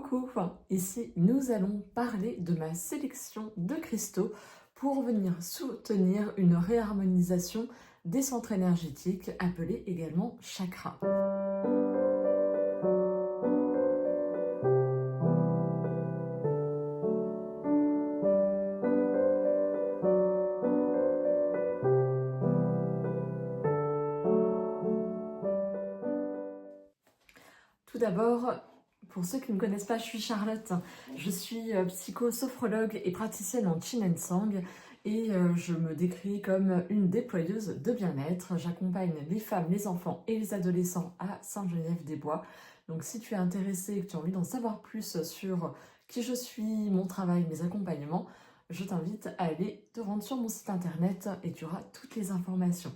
Coucou, ici nous allons parler de ma sélection de cristaux pour venir soutenir une réharmonisation des centres énergétiques appelés également chakras. Tout d'abord, pour ceux qui ne me connaissent pas, je suis Charlotte. Je suis psychosophrologue et praticienne en Qin Sang et je me décris comme une déployeuse de bien-être. J'accompagne les femmes, les enfants et les adolescents à Sainte-Geneviève-des-Bois. Donc si tu es intéressé et que tu as envie d'en savoir plus sur qui je suis, mon travail, mes accompagnements, je t'invite à aller te rendre sur mon site internet et tu auras toutes les informations.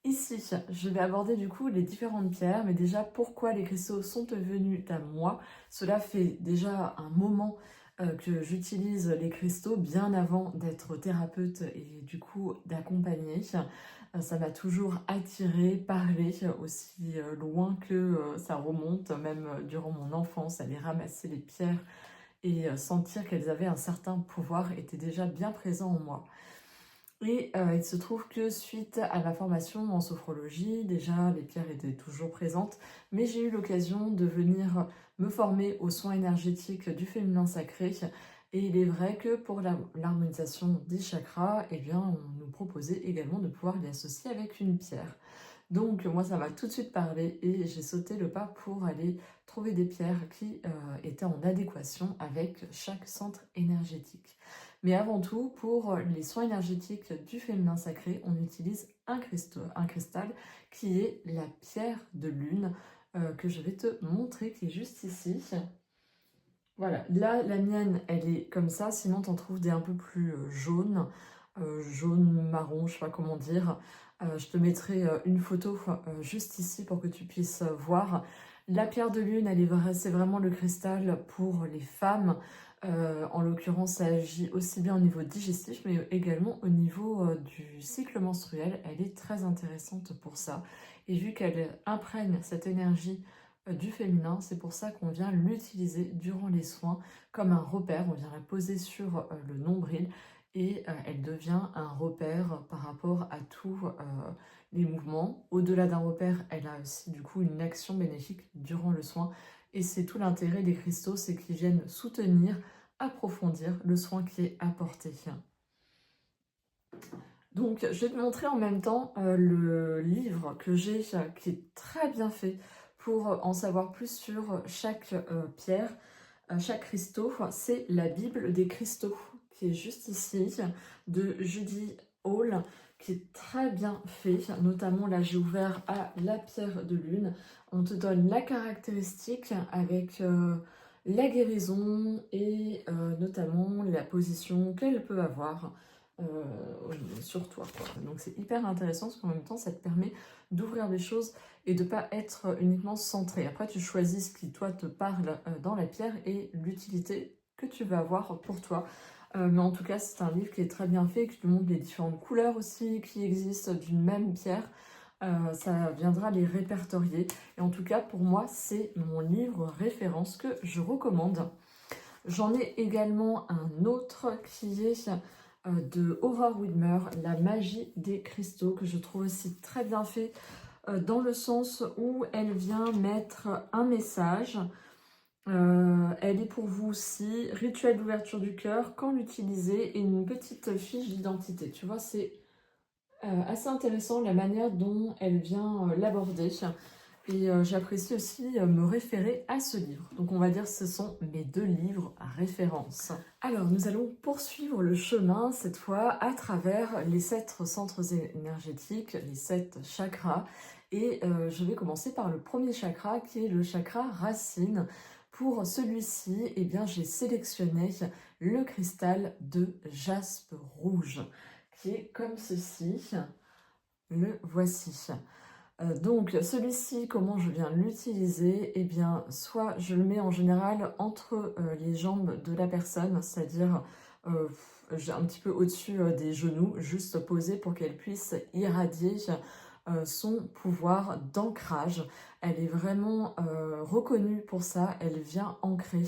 Ici, je vais aborder du coup les différentes pierres, mais déjà pourquoi les cristaux sont devenus à moi. Cela fait déjà un moment que j'utilise les cristaux bien avant d'être thérapeute et du coup d'accompagner. Ça m'a toujours attirée, parlé aussi loin que ça remonte, même durant mon enfance, aller ramasser les pierres et sentir qu'elles avaient un certain pouvoir était déjà bien présent en moi. Et il se trouve que suite à ma formation en sophrologie, déjà les pierres étaient toujours présentes, mais j'ai eu l'occasion de venir me former aux soins énergétiques du féminin sacré. Et il est vrai que pour l'harmonisation des chakras, eh bien, on nous proposait également de pouvoir l'y associer avec une pierre. Donc moi ça m'a tout de suite parlé et j'ai sauté le pas pour aller trouver des pierres qui étaient en adéquation avec chaque centre énergétique. Mais avant tout, pour les soins énergétiques du féminin sacré, on utilise un cristal qui est la pierre de lune que je vais te montrer, qui est juste ici. Voilà, là la mienne elle est comme ça, sinon tu en trouves des un peu plus jaunes, jaune, marron, je sais pas comment dire. Je te mettrai une photo juste ici pour que tu puisses voir. La pierre de lune, elle est c'est vraiment le cristal pour les femmes. En l'occurrence, ça agit aussi bien au niveau digestif, mais également au niveau du cycle menstruel. Elle est très intéressante pour ça. Et vu qu'elle imprègne cette énergie du féminin, c'est pour ça qu'on vient l'utiliser durant les soins comme un repère. On vient la poser sur le nombril et elle devient un repère par rapport à tous les mouvements. Au-delà d'un repère, elle a aussi du coup une action bénéfique durant le soin. Et c'est tout l'intérêt des cristaux, c'est qu'ils viennent soutenir, approfondir le soin qui est apporté. Donc, je vais te montrer en même temps le livre que j'ai, qui est très bien fait pour en savoir plus sur chaque pierre, chaque cristaux. C'est la Bible des cristaux, qui est juste ici, de Judy Hall, qui est très bien fait. Notamment, là, j'ai ouvert à la pierre de lune. On te donne la caractéristique avec la guérison et notamment la position qu'elle peut avoir sur toi, quoi. Donc c'est hyper intéressant parce qu'en même temps ça te permet d'ouvrir des choses et de pas être uniquement centré. Après tu choisis ce qui toi te parle dans la pierre et l'utilité que tu vas avoir pour toi. Mais en tout cas c'est un livre qui est très bien fait, qui te montre les différentes couleurs aussi qui existent d'une même pierre. Ça viendra les répertorier. Et en tout cas pour moi c'est mon livre référence que je recommande. J'en ai également un autre qui est de Aurore Widmer, La magie des cristaux, que je trouve aussi très bien fait dans le sens où elle vient mettre un message. Elle est pour vous aussi, rituel d'ouverture du cœur, quand l'utiliser, et une petite fiche d'identité. Tu vois, c'est assez intéressant la manière dont elle vient l'aborder. Et j'apprécie aussi me référer à ce livre. Donc on va dire que ce sont mes deux livres à référence. Alors nous allons poursuivre le chemin cette fois à travers les 7 centres énergétiques, les 7 chakras. Et je vais commencer par le premier chakra qui est le chakra racine. Pour celui-ci, eh bien j'ai sélectionné le cristal de jaspe rouge qui est comme ceci. Le voici. Donc celui-ci, comment je viens l'utiliser? Eh bien, soit je le mets en général entre les jambes de la personne, c'est-à-dire un petit peu au-dessus des genoux, juste posé pour qu'elle puisse irradier son pouvoir d'ancrage. Elle est vraiment reconnue pour ça, elle vient ancrer,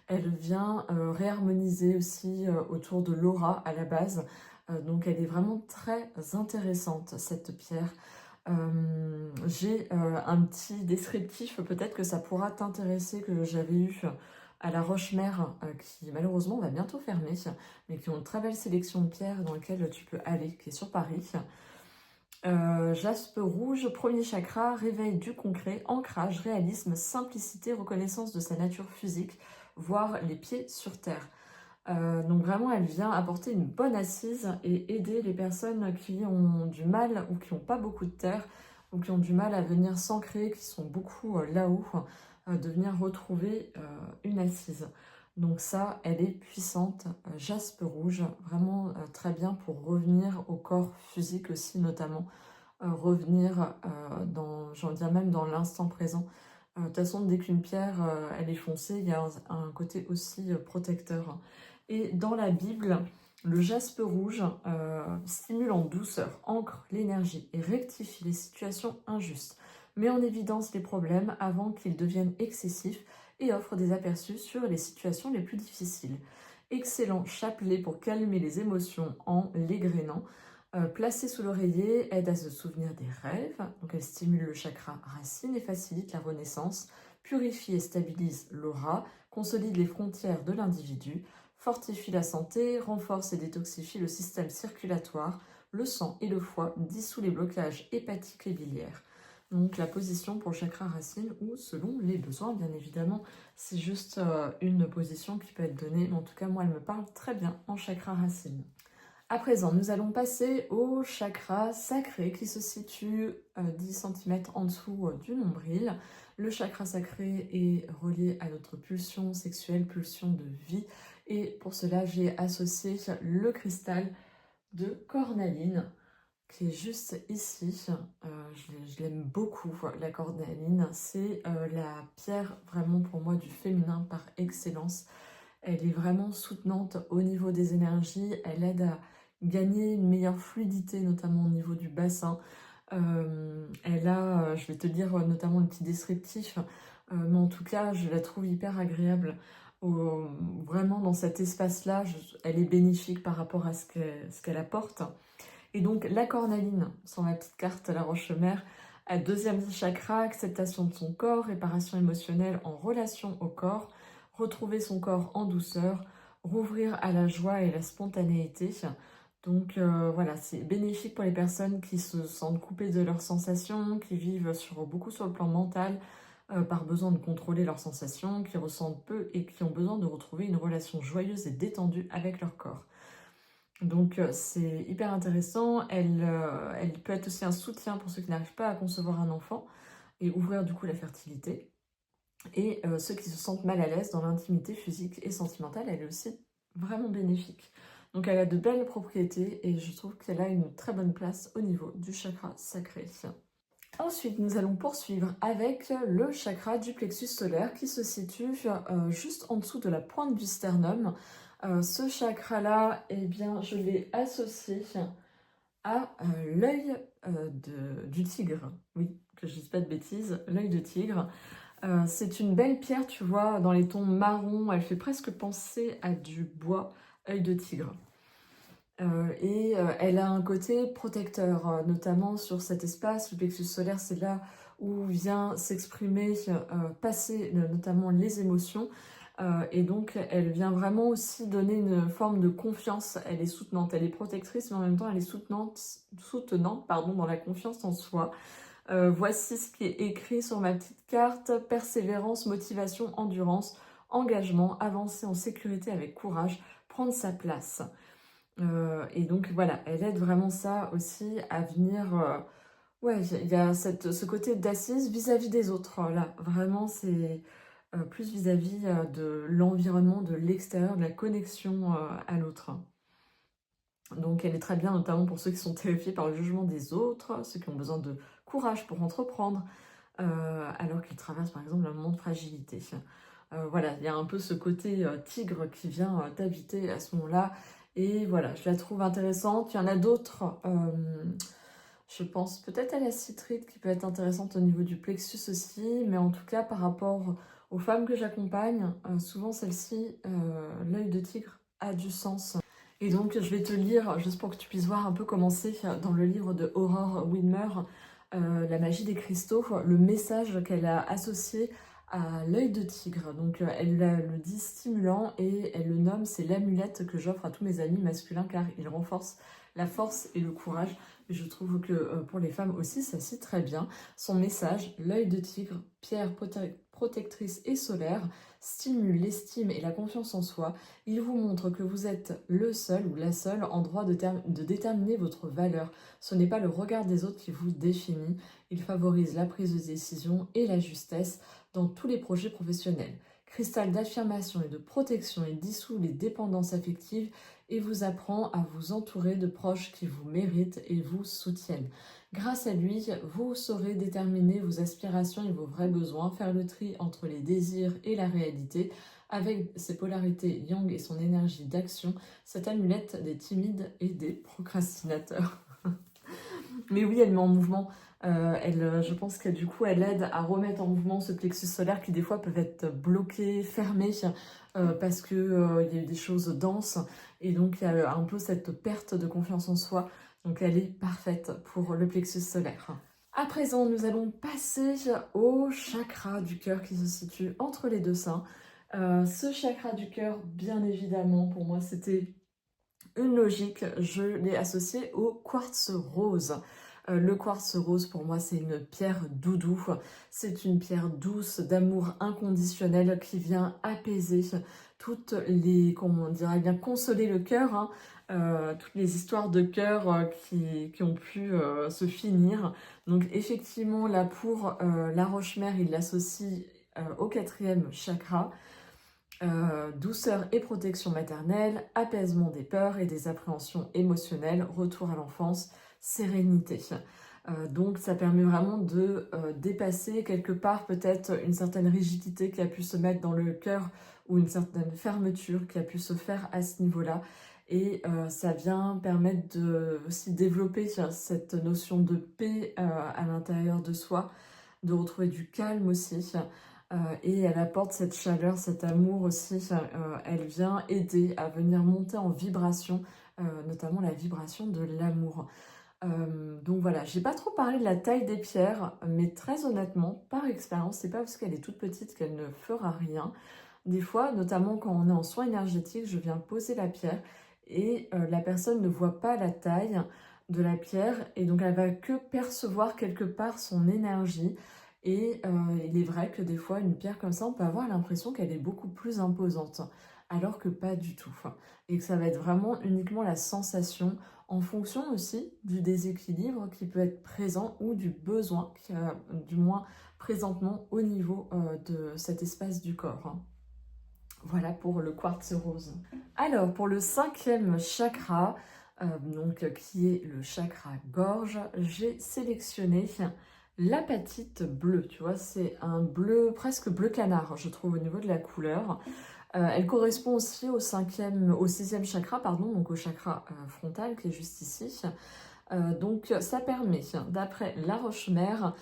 elle vient réharmoniser aussi autour de l'aura à la base. Donc elle est vraiment très intéressante cette pierre. J'ai un petit descriptif, peut-être que ça pourra t'intéresser, que j'avais eu à la Roche-Mère, qui malheureusement va bientôt fermer, mais qui ont une très belle sélection de pierres dans lesquelles tu peux aller, qui est sur Paris. Jaspe rouge, premier chakra, réveil du concret, ancrage, réalisme, simplicité, reconnaissance de sa nature physique, voire les pieds sur terre. Donc vraiment, elle vient apporter une bonne assise et aider les personnes qui ont du mal ou qui n'ont pas beaucoup de terre ou qui ont du mal à venir s'ancrer, qui sont beaucoup là-haut, de venir retrouver une assise. Donc ça, elle est puissante, jaspe rouge, vraiment très bien pour revenir au corps physique aussi notamment, revenir dans, j'en dire même dans l'instant présent. De toute façon, dès qu'une pierre elle est foncée, il y a un côté aussi protecteur. Et dans la Bible, le jaspe rouge stimule en douceur, ancre l'énergie et rectifie les situations injustes, met en évidence les problèmes avant qu'ils deviennent excessifs et offre des aperçus sur les situations les plus difficiles. Excellent chapelet pour calmer les émotions en l'égrénant. Placée sous l'oreiller, aide à se souvenir des rêves, donc elle stimule le chakra racine et facilite la renaissance, purifie et stabilise l'aura, consolide les frontières de l'individu, fortifie la santé, renforce et détoxifie le système circulatoire, le sang et le foie, dissout les blocages hépatiques et biliaires. Donc la position pour le chakra racine ou selon les besoins, bien évidemment, c'est juste une position qui peut être donnée, mais en tout cas moi elle me parle très bien en chakra racine. À présent, nous allons passer au chakra sacré qui se situe 10 cm en dessous du nombril. Le chakra sacré est relié à notre pulsion sexuelle, pulsion de vie. Et pour cela, j'ai associé le cristal de cornaline qui est juste ici. Je l'aime beaucoup, la cornaline. C'est la pierre vraiment pour moi du féminin par excellence. Elle est vraiment soutenante au niveau des énergies. Elle aide à gagner une meilleure fluidité, notamment au niveau du bassin. Elle a, je vais te dire notamment le petit descriptif, mais en tout cas, je la trouve hyper agréable. Vraiment, dans cet espace-là, elle est bénéfique par rapport à ce qu'elle apporte. Et donc, la cornaline, sur ma petite carte La Roche-Mère, a deuxième chakra, acceptation de son corps, réparation émotionnelle en relation au corps, retrouver son corps en douceur, rouvrir à la joie et la spontanéité. Donc voilà, c'est bénéfique pour les personnes qui se sentent coupées de leurs sensations, qui vivent beaucoup sur le plan mental, par besoin de contrôler leurs sensations, qui ressentent peu et qui ont besoin de retrouver une relation joyeuse et détendue avec leur corps. Donc c'est hyper intéressant, elle peut être aussi un soutien pour ceux qui n'arrivent pas à concevoir un enfant et ouvrir du coup la fertilité. Et ceux qui se sentent mal à l'aise dans l'intimité physique et sentimentale, elle est aussi vraiment bénéfique. Donc elle a de belles propriétés et je trouve qu'elle a une très bonne place au niveau du chakra sacré. Ensuite, nous allons poursuivre avec le chakra du plexus solaire qui se situe juste en dessous de la pointe du sternum. Ce chakra-là, eh bien, je l'ai associé à l'œil du tigre. Oui, que je ne dise pas de bêtises, l'œil de tigre. C'est une belle pierre, tu vois, dans les tons marron, elle fait presque penser à du bois, œil de tigre. Et elle a un côté protecteur, notamment sur cet espace. Le plexus solaire, c'est là où vient s'exprimer, passer notamment les émotions. Et donc, elle vient vraiment aussi donner une forme de confiance. Elle est soutenante, elle est protectrice, mais en même temps, elle est soutenante pardon, dans la confiance en soi. Voici ce qui est écrit sur ma petite carte. Persévérance, motivation, endurance, engagement, avancer en sécurité avec courage, prendre sa place. Et donc voilà, elle aide vraiment ça aussi à venir... ouais, il y a ce côté d'assise vis-à-vis des autres. Là, vraiment, c'est plus vis-à-vis de l'environnement, de l'extérieur, de la connexion à l'autre. Donc elle est très bien, notamment pour ceux qui sont terrifiés par le jugement des autres, ceux qui ont besoin de courage pour entreprendre, alors qu'ils traversent par exemple un moment de fragilité. Voilà, il y a un peu ce côté tigre qui vient t'habiter à ce moment-là. Et voilà, je la trouve intéressante. Il y en a d'autres. Je pense peut-être à la citrite qui peut être intéressante au niveau du plexus aussi, mais en tout cas par rapport aux femmes que j'accompagne, souvent celle-ci, l'œil de tigre a du sens. Et donc je vais te lire, juste pour que tu puisses voir un peu comment c'est dans le livre de Aurore Widmer, La magie des cristaux, le message qu'elle a associé à l'œil de tigre. Donc elle le dit stimulant et elle le nomme, c'est l'amulette que j'offre à tous mes amis masculins car il renforce la force et le courage. Et je trouve que pour les femmes aussi, ça cite très bien. Son message, l'œil de tigre, pierre protectrice et solaire, stimule l'estime et la confiance en soi. Il vous montre que vous êtes le seul ou la seule en droit de déterminer votre valeur. Ce n'est pas le regard des autres qui vous définit. Il favorise la prise de décision et la justesse dans tous les projets professionnels. Cristal d'affirmation et de protection, il dissout les dépendances affectives et vous apprend à vous entourer de proches qui vous méritent et vous soutiennent. Grâce à lui, vous saurez déterminer vos aspirations et vos vrais besoins, faire le tri entre les désirs et la réalité. Avec ses polarités yang et son énergie d'action, cette amulette des timides et des procrastinateurs. Mais oui, elle met en mouvement. Je pense que du coup, elle aide à remettre en mouvement ce plexus solaire qui des fois peuvent être bloqués, fermés, parce que il y a eu des choses denses. Et donc, il y a un peu cette perte de confiance en soi. Donc, elle est parfaite pour le plexus solaire. À présent, nous allons passer au chakra du cœur qui se situe entre les deux seins. Ce chakra du cœur, bien évidemment, pour moi, c'était une logique. Je l'ai associé au quartz rose. Le quartz rose, pour moi, c'est une pierre doudou. C'est une pierre douce, d'amour inconditionnel qui vient apaiser toutes les, comment on dirait bien, consoler le cœur, hein, toutes les histoires de cœur qui ont pu se finir. Donc effectivement, là, pour la roche-mère, il l'associe au 4e chakra. Douceur et protection maternelle, apaisement des peurs et des appréhensions émotionnelles, retour à l'enfance, sérénité. Donc ça permet vraiment de dépasser quelque part peut-être une certaine rigidité qui a pu se mettre dans le cœur ou une certaine fermeture qui a pu se faire à ce niveau-là. Et ça vient permettre de aussi développer cette notion de paix à l'intérieur de soi, de retrouver du calme aussi. Et elle apporte cette chaleur, cet amour aussi. Elle vient aider à venir monter en vibration, notamment la vibration de l'amour. Donc voilà, j'ai pas trop parlé de la taille des pierres, mais très honnêtement, par expérience, c'est pas parce qu'elle est toute petite qu'elle ne fera rien. Des fois, notamment quand on est en soins énergétiques, je viens poser la pierre et la personne ne voit pas la taille de la pierre et donc elle va que percevoir quelque part son énergie. Et il est vrai que des fois, une pierre comme ça, on peut avoir l'impression qu'elle est beaucoup plus imposante, alors que pas du tout. Et que ça va être vraiment uniquement la sensation, en fonction aussi du déséquilibre qui peut être présent ou du besoin, qui a, du moins présentement au niveau de cet espace du corps. Voilà pour le quartz rose. Alors, pour le 5e chakra, donc, qui est le chakra gorge, j'ai sélectionné l'apatite bleue, tu vois, c'est un bleu, presque bleu canard, je trouve, au niveau de la couleur. Elle correspond aussi au 6e chakra, pardon, donc au chakra frontal qui est juste ici. Donc ça permet, d'après La Roche-Mère,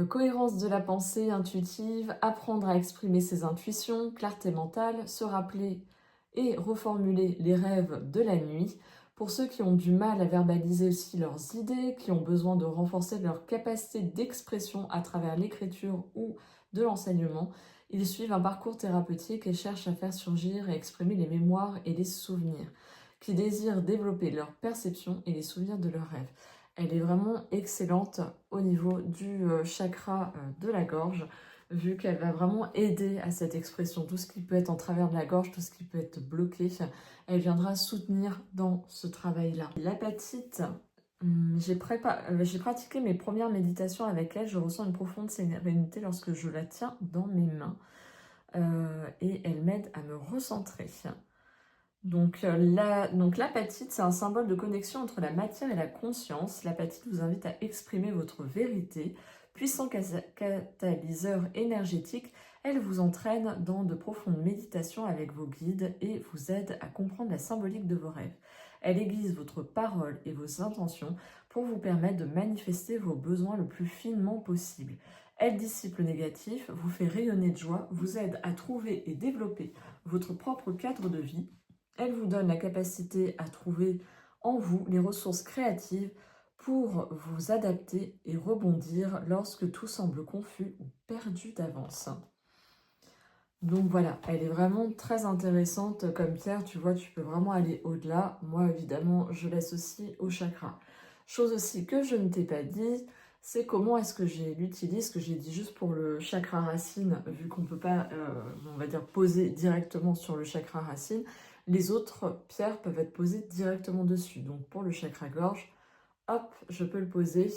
cohérence de la pensée intuitive, apprendre à exprimer ses intuitions, clarté mentale, se rappeler et reformuler les rêves de la nuit. Pour ceux qui ont du mal à verbaliser aussi leurs idées, qui ont besoin de renforcer leur capacité d'expression à travers l'écriture ou de l'enseignement, ils suivent un parcours thérapeutique et cherchent à faire surgir et exprimer les mémoires et les souvenirs, qui désirent développer leur perception et les souvenirs de leurs rêves. Elle est vraiment excellente au niveau du chakra de la gorge, vu qu'elle va vraiment aider à cette expression. Tout ce qui peut être en travers de la gorge, tout ce qui peut être bloqué, elle viendra soutenir dans ce travail-là. L'apatite, j'ai pratiqué mes premières méditations avec elle. Je ressens une profonde sérénité lorsque je la tiens dans mes mains. Et elle m'aide à me recentrer. Donc l'apatite, c'est un symbole de connexion entre la matière et la conscience. L'apatite vous invite à exprimer votre vérité. Puissant catalyseur énergétique, elle vous entraîne dans de profondes méditations avec vos guides et vous aide à comprendre la symbolique de vos rêves. Elle aiguise votre parole et vos intentions pour vous permettre de manifester vos besoins le plus finement possible. Elle dissipe le négatif, vous fait rayonner de joie, vous aide à trouver et développer votre propre cadre de vie. Elle vous donne la capacité à trouver en vous les ressources créatives pour vous adapter et rebondir lorsque tout semble confus ou perdu d'avance. Donc voilà, elle est vraiment très intéressante comme pierre, tu vois, tu peux vraiment aller au-delà. Moi, évidemment, je l'associe au chakra. Chose aussi que je ne t'ai pas dit, c'est comment est-ce que j'ai l'utilise, ce que j'ai dit juste pour le chakra racine, vu qu'on ne peut pas, on va dire, poser directement sur le chakra racine. Les autres pierres peuvent être posées directement dessus. Donc pour le chakra gorge, hop, je peux le poser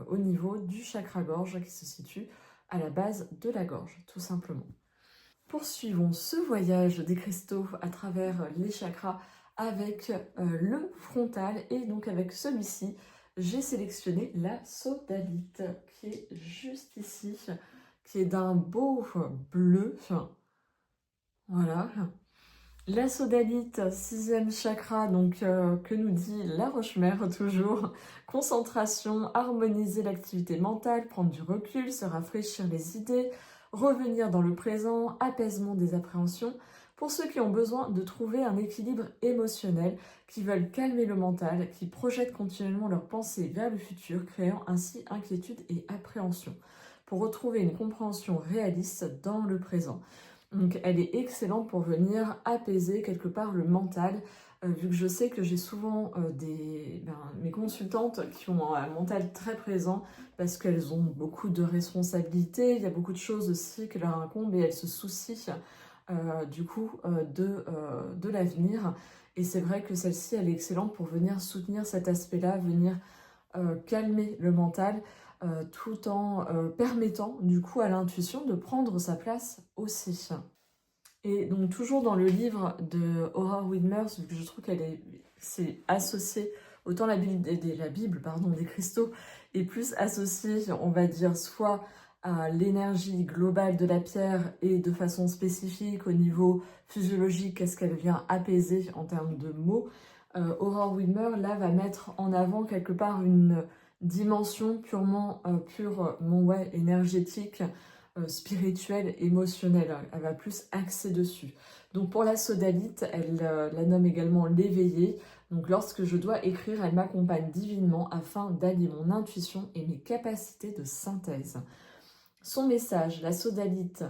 au niveau du chakra gorge qui se situe à la base de la gorge, tout simplement. Poursuivons ce voyage des cristaux à travers les chakras avec le frontal. Et donc avec celui-ci, j'ai sélectionné la sodalite qui est juste ici, qui est d'un beau bleu. Voilà. La sodalite, 6e chakra, donc que nous dit la Roche-Mère toujours. Concentration, harmoniser l'activité mentale, prendre du recul, se rafraîchir les idées, revenir dans le présent, apaisement des appréhensions. Pour ceux qui ont besoin de trouver un équilibre émotionnel, qui veulent calmer le mental, qui projettent continuellement leurs pensées vers le futur, créant ainsi inquiétude et appréhension. Pour retrouver une compréhension réaliste dans le présent. Donc elle est excellente pour venir apaiser quelque part le mental, vu que je sais que j'ai souvent mes consultantes qui ont un mental très présent parce qu'elles ont beaucoup de responsabilités, il y a beaucoup de choses aussi qui leur incombent et elles se soucient de l'avenir. Et c'est vrai que celle-ci, elle est excellente pour venir soutenir cet aspect-là, venir calmer le mental, tout en permettant du coup à l'intuition de prendre sa place aussi. Et donc toujours dans le livre de Aurore Widmers, vu que je trouve c'est associé, autant la Bible des cristaux est plus associée, on va dire, soit à l'énergie globale de la pierre et de façon spécifique au niveau physiologique, qu'est-ce qu'elle vient apaiser en termes de mots. Aurore Widmer, là, va mettre en avant quelque part une dimension purement énergétique, spirituelle, émotionnelle. Elle va plus axer dessus. Donc pour la sodalite, elle la nomme également l'éveillée. Donc lorsque je dois écrire, elle m'accompagne divinement afin d'allier mon intuition et mes capacités de synthèse. Son message, la sodalite,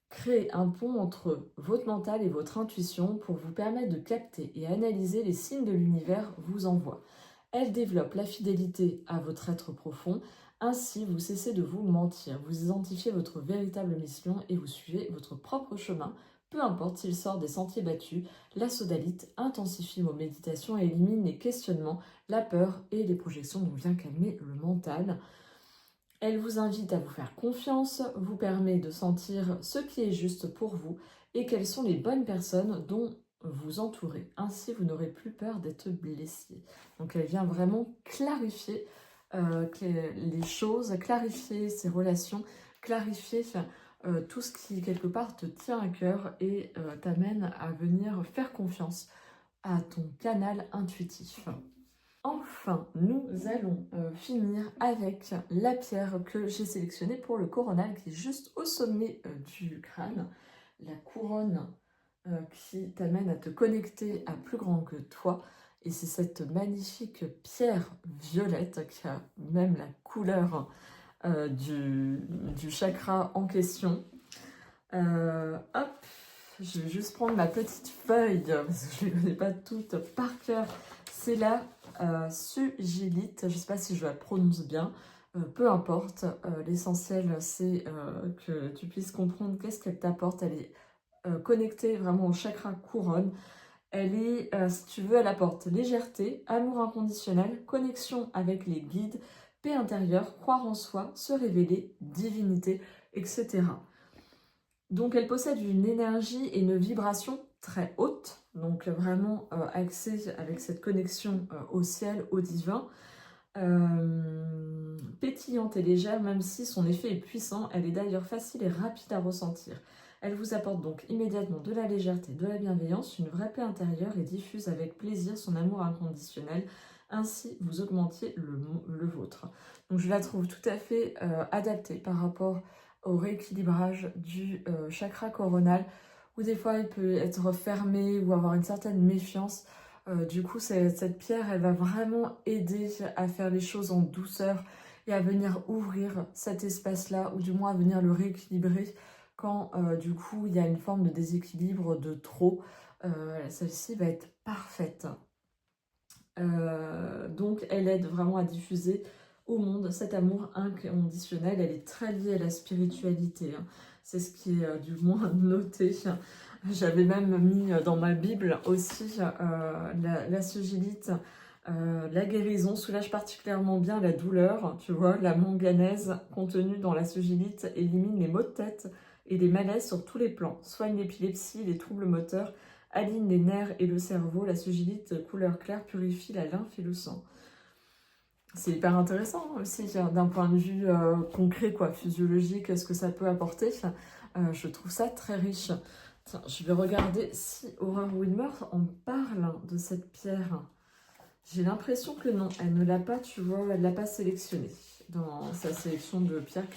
crée un pont entre votre mental et votre intuition pour vous permettre de capter et analyser les signes de l'univers vous envoie. Elle développe la fidélité à votre être profond, ainsi vous cessez de vous mentir, vous identifiez votre véritable mission et vous suivez votre propre chemin, peu importe s'il sort des sentiers battus. La sodalite intensifie vos méditations et élimine les questionnements, la peur et les projections, donc vient calmer le mental. Elle vous invite à vous faire confiance, vous permet de sentir ce qui est juste pour vous et quelles sont les bonnes personnes dont vous entourez. Ainsi, vous n'aurez plus peur d'être blessé. Donc, elle vient vraiment clarifier les choses, clarifier ses relations, clarifier tout ce qui, quelque part, te tient à cœur et t'amène à venir faire confiance à ton canal intuitif. Enfin, nous allons finir avec la pierre que j'ai sélectionnée pour le coronal qui est juste au sommet du crâne. La couronne qui t'amène à te connecter à plus grand que toi. Et c'est cette magnifique pierre violette qui a même la couleur du chakra en question. Hop, je vais juste prendre ma petite feuille parce que je ne les connais pas toutes par cœur. C'est la sugilite, je ne sais pas si je la prononce bien, peu importe. L'essentiel c'est que tu puisses comprendre qu'est-ce qu'elle t'apporte. Elle est connectée vraiment au chakra couronne. Elle est, si tu veux, elle apporte légèreté, amour inconditionnel, connexion avec les guides, paix intérieure, croire en soi, se révéler, divinité, etc. Donc elle possède une énergie et une vibration très haute, donc vraiment axée avec cette connexion au ciel, au divin, pétillante et légère, même si son effet est puissant. Elle est d'ailleurs facile et rapide à ressentir. Elle vous apporte donc immédiatement de la légèreté, de la bienveillance, une vraie paix intérieure et diffuse avec plaisir son amour inconditionnel, ainsi vous augmentiez le vôtre. Donc je la trouve tout à fait adaptée par rapport au rééquilibrage du chakra coronal, où des fois il peut être fermé ou avoir une certaine méfiance. Du coup, cette pierre, elle va vraiment aider à faire les choses en douceur et à venir ouvrir cet espace-là, ou du moins à venir le rééquilibrer quand du coup il y a une forme de déséquilibre de trop. Celle-ci va être parfaite. Donc elle aide vraiment à diffuser au monde cet amour inconditionnel. Elle est très liée à la spiritualité, hein. C'est ce qui est du moins noté. J'avais même mis dans ma Bible aussi la sugilite. La guérison soulage particulièrement bien la douleur. Tu vois, la manganèse contenue dans la sugilite élimine les maux de tête et les malaises sur tous les plans, soigne l'épilepsie, les troubles moteurs, aligne les nerfs et le cerveau. La sugilite couleur claire purifie la lymphe et le sang. C'est hyper intéressant aussi d'un point de vue concret, quoi, physiologique, ce que ça peut apporter. Je trouve ça très riche. Tiens, je vais regarder si Aurore Wilmer en parle de cette pierre. J'ai l'impression que non, elle ne l'a pas, tu vois, elle ne l'a pas sélectionnée dans sa sélection de pierres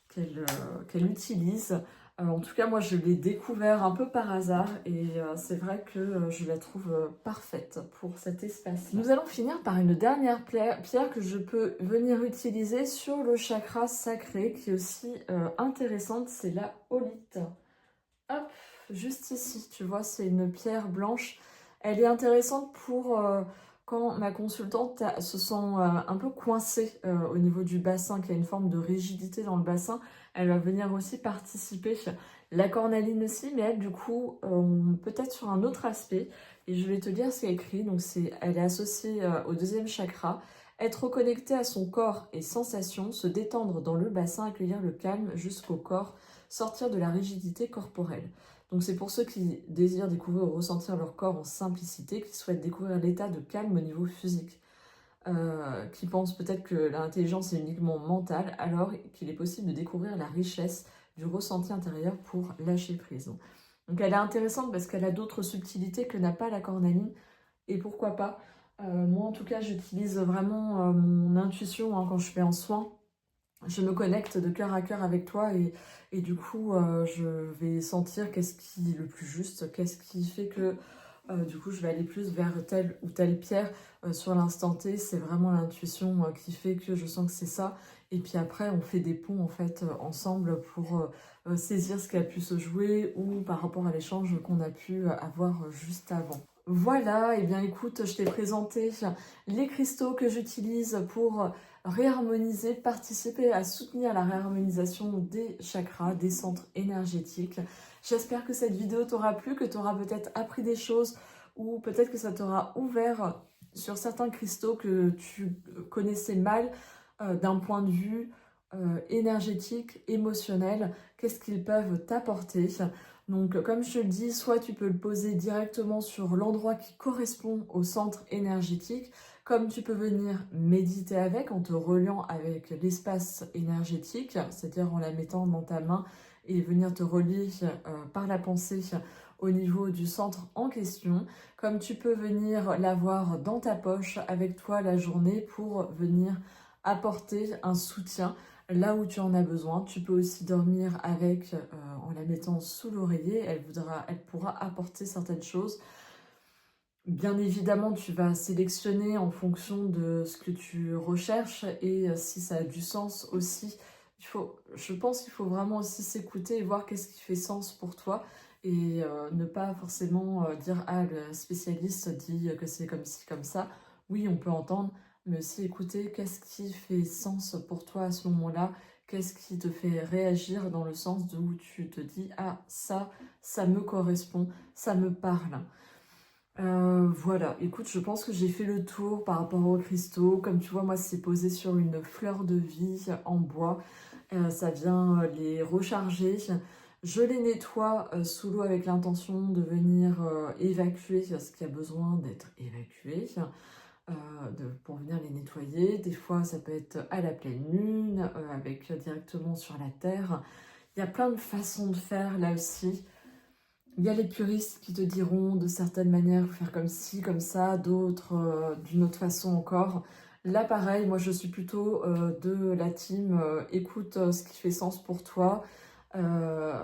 qu'elle utilise. En tout cas, moi, je l'ai découvert un peu par hasard et c'est vrai que je la trouve parfaite pour cet espace. Nous allons finir par une dernière pierre que je peux venir utiliser sur le chakra sacré, qui est aussi intéressante, c'est la holite. Hop, juste ici, tu vois, c'est une pierre blanche. Elle est intéressante pour quand ma consultante se sent un peu coincée au niveau du bassin, qu'il y a une forme de rigidité dans le bassin. Elle va venir aussi participer. La cornaline aussi, mais elle, du coup, peut-être sur un autre aspect. Et je vais te dire ce qu'il y a écrit. Donc, elle est associée au deuxième chakra. Être connecté à son corps et sensations, se détendre dans le bassin, accueillir le calme jusqu'au corps, sortir de la rigidité corporelle. Donc c'est pour ceux qui désirent découvrir ou ressentir leur corps en simplicité, qui souhaitent découvrir l'état de calme au niveau physique, qui pensent peut-être que l'intelligence est uniquement mentale, alors qu'il est possible de découvrir la richesse du ressenti intérieur pour lâcher prise. Donc elle est intéressante parce qu'elle a d'autres subtilités que n'a pas la cornaline, et pourquoi pas. Moi en tout cas j'utilise vraiment mon intuition quand je fais en soin. Je me connecte de cœur à cœur avec toi et du coup je vais sentir qu'est-ce qui est le plus juste, qu'est-ce qui fait que du coup je vais aller plus vers telle ou telle pierre sur l'instant T. C'est vraiment l'intuition qui fait que je sens que c'est ça, et puis après on fait des ponts en fait ensemble pour saisir ce qui a pu se jouer ou par rapport à l'échange qu'on a pu avoir juste avant. Voilà, et bien écoute, je t'ai présenté les cristaux que j'utilise pour réharmoniser, participer à soutenir la réharmonisation des chakras, des centres énergétiques. J'espère que cette vidéo t'aura plu, que tu auras peut-être appris des choses ou peut-être que ça t'aura ouvert sur certains cristaux que tu connaissais mal d'un point de vue énergétique, émotionnel. Qu'est-ce qu'ils peuvent t'apporter ? Donc, comme je te le dis, soit tu peux le poser directement sur l'endroit qui correspond au centre énergétique, comme tu peux venir méditer avec en te reliant avec l'espace énergétique, c'est-à-dire en la mettant dans ta main et venir te relier par la pensée au niveau du centre en question, comme tu peux venir l'avoir dans ta poche avec toi la journée pour venir apporter un soutien là où tu en as besoin. Tu peux aussi dormir avec en la mettant sous l'oreiller, elle pourra apporter certaines choses. Bien évidemment, tu vas sélectionner en fonction de ce que tu recherches et si ça a du sens aussi. Je pense qu'il faut vraiment aussi s'écouter et voir qu'est-ce qui fait sens pour toi et ne pas forcément dire « Ah, le spécialiste dit que c'est comme ci, comme ça ». Oui, on peut entendre, mais aussi écouter qu'est-ce qui fait sens pour toi à ce moment-là, qu'est-ce qui te fait réagir dans le sens où tu te dis « Ah, ça me correspond, ça me parle ». Voilà, écoute, je pense que j'ai fait le tour par rapport aux cristaux. Comme tu vois, moi, c'est posé sur une fleur de vie en bois. Ça vient les recharger. Je les nettoie sous l'eau avec l'intention de venir évacuer ce qui a besoin d'être évacué, pour venir les nettoyer. Des fois, ça peut être à la pleine lune, avec directement sur la terre. Il y a plein de façons de faire là aussi. Il y a les puristes qui te diront de certaines manières faire comme ci, comme ça, d'autres d'une autre façon encore. Là, pareil, moi je suis plutôt de la team écoute ce qui fait sens pour toi, euh,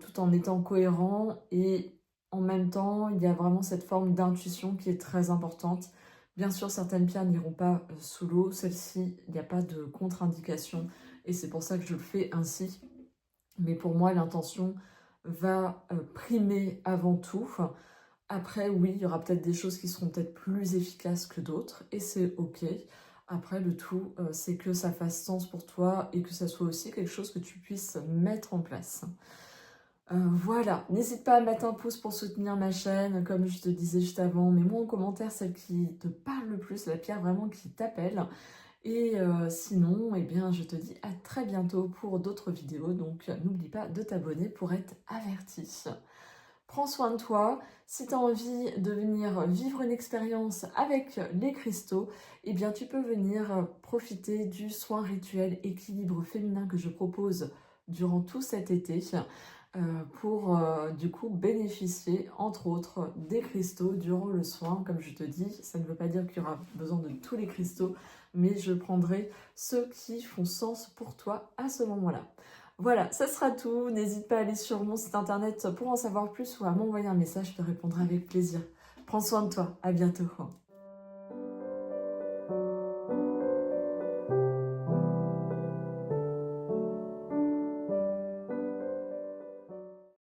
tout en étant cohérent et en même temps, il y a vraiment cette forme d'intuition qui est très importante. Bien sûr, certaines pierres n'iront pas sous l'eau, celle-ci, il n'y a pas de contre-indication et c'est pour ça que je le fais ainsi. Mais pour moi, l'intention va primer avant tout. Après, oui, il y aura peut-être des choses qui seront peut-être plus efficaces que d'autres, et c'est ok. Après, le tout, c'est que ça fasse sens pour toi et que ça soit aussi quelque chose que tu puisses mettre en place. Voilà, n'hésite pas à mettre un pouce pour soutenir ma chaîne, comme je te disais juste avant. Mets-moi en commentaire celle qui te parle le plus, la pierre vraiment qui t'appelle. Et sinon, eh bien, je te dis à très bientôt pour d'autres vidéos. Donc, n'oublie pas de t'abonner pour être averti. Prends soin de toi. Si tu as envie de venir vivre une expérience avec les cristaux, eh bien, tu peux venir profiter du soin rituel équilibre féminin que je propose durant tout cet été pour du coup bénéficier entre autres des cristaux durant le soin. Comme je te dis, ça ne veut pas dire qu'il y aura besoin de tous les cristaux, mais je prendrai ceux qui font sens pour toi à ce moment-là. Voilà, ça sera tout. N'hésite pas à aller sur mon site internet pour en savoir plus ou à m'envoyer un message, je te répondrai avec plaisir. Prends soin de toi, à bientôt.